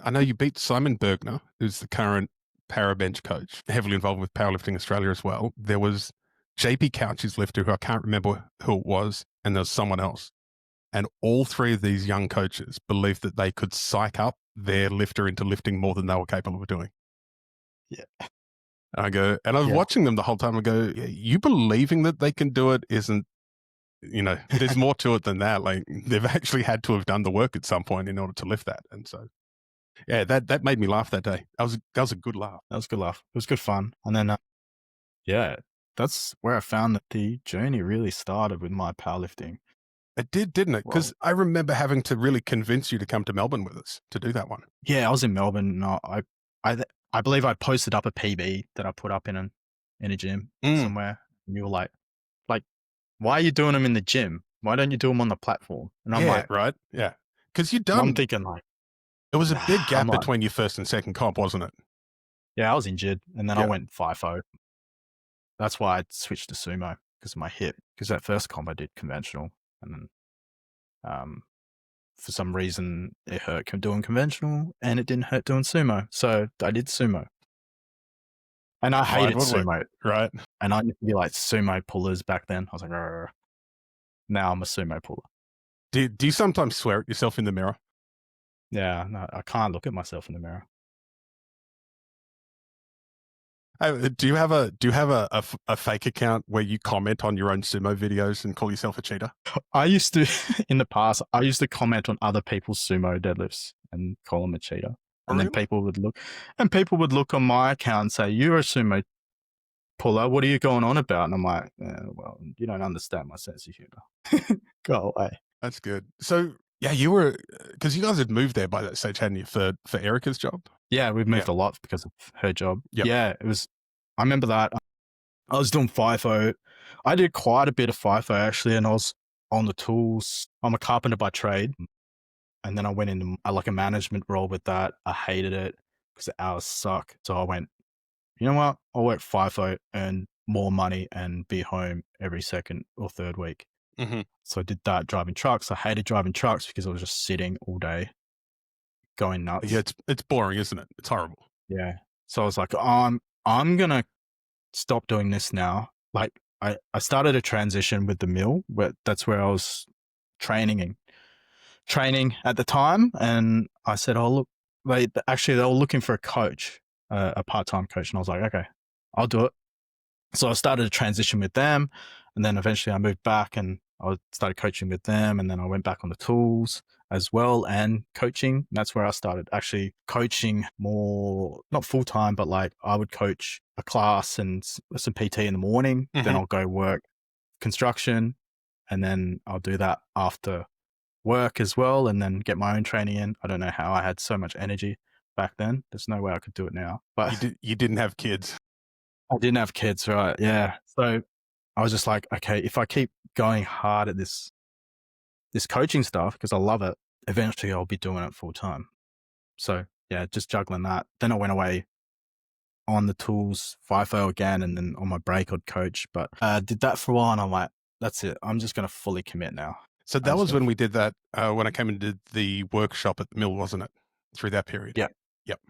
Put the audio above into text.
I know you beat Simon Bergner, who's the current para bench coach, heavily involved with Powerlifting Australia as well. There was JP Couch's lifter, who I can't remember who it was, and there was someone else. And all three of these young coaches believed that they could psych up their lifter into lifting more than they were capable of doing. Yeah. And I was watching them the whole time. I go, you believing that they can do it isn't, there's more to it than that. Like, they've actually had to have done the work at some point in order to lift that. And so, yeah, that made me laugh that day. That was a good laugh. That was a good laugh. It was good fun. And then, that's where I found that the journey really started with my powerlifting. It did, didn't it? Because I remember having to really convince you to come to Melbourne with us to do that one. Yeah, I was in Melbourne. And I believe I posted up a PB that I put up in a gym somewhere. And you were like, why are you doing them in the gym? Why don't you do them on the platform? And I'm like, right, yeah, because you'd done. I'm thinking like, it was a big gap between your first and second comp, wasn't it? Yeah, I was injured, and then I went FIFO. That's why I switched to sumo, because of my hip. Because that first comp I did conventional, and then for some reason it hurt doing conventional, and it didn't hurt doing sumo. So I did sumo, and I hated sumo. Right. And I used to be like sumo pullers back then. I was like, rrr. Now I'm a sumo puller. Do you sometimes swear at yourself in the mirror? Yeah, no, I can't look at myself in the mirror. Do you have a fake account where you comment on your own sumo videos and call yourself a cheater? I used to, in the past, I used to comment on other people's sumo deadlifts and call them a cheater. And then people would look on my account and say, "You're a sumo puller. What are you going on about?" And I'm like, well, you don't understand my sense of humor. Go away. That's good. So yeah, you were, because you guys had moved there by that stage, hadn't you, for Erica's job? Yeah, we've moved a lot because of her job. Yep. Yeah, it was. I remember that. I was doing FIFO. I did quite a bit of FIFO actually, and I was on the tools. I'm a carpenter by trade, and then I went into like a management role with that. I hated it because the hours suck. So I went, you know what? I'll work FIFO, earn more money, and be home every second or third week. Mm-hmm. So I did that, driving trucks. I hated driving trucks because I was just sitting all day, going nuts. Yeah, it's boring, isn't it? It's horrible. Yeah. So I was like, I'm gonna stop doing this now. Like I started a transition with the mill, that's where I was training at the time, and I said, "Oh look, they were looking for a coach, a part-time coach," and I was like, "Okay, I'll do it." So I started a transition with them, and then eventually I moved back and I started coaching with them, and then I went back on the tools as well and coaching. And that's where I started actually coaching more, not full-time, but like I would coach a class and some PT in the morning. Mm-hmm. Then I'll go work construction, and then I'll do that after work as well, and then get my own training in. I don't know how I had so much energy back then. There's no way I could do it now. But you didn't have kids. I didn't have kids, right? Yeah. So I was just like, okay, if I keep going hard at this coaching stuff, because I love it, eventually I'll be doing it full time. So yeah, just juggling that. Then I went away on the tools, FIFO again, and then on my break I'd coach. But I did that for a while, and I'm like, that's it. I'm just going to fully commit now. So that was when we did that, when I came and did the workshop at the mill, wasn't it? Through that period. Yeah. Yep.